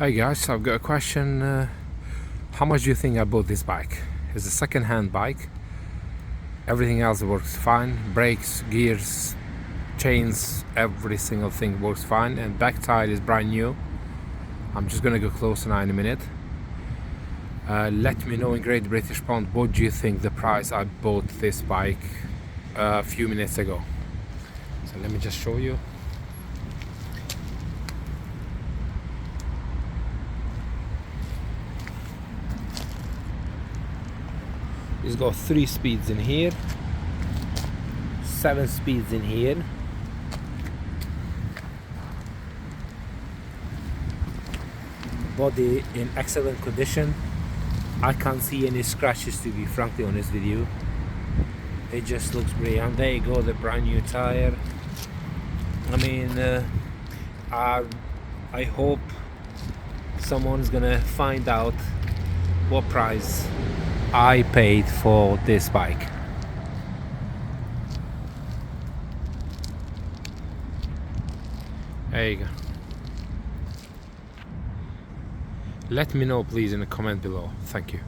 Hi guys, I've got a question. How much do you think I bought this bike? It's a second-hand bike. Everything else works fine. Brakes, gears, chains, every single thing works fine. And back tire is brand new. I'm just gonna go closer now in a minute. Let me know in Great British Pound, what do you think the price I bought this bike a few minutes ago? So let me just show you. It's got 3 speeds in here, 7 speeds in here, body in excellent condition. I can't see any scratches, to be frankly honest with you. It just looks great. And there you go, the brand new tire. I mean, I hope someone's gonna find out what price I paid for this bike. There you go. Let me know please in the comment below. Thank you.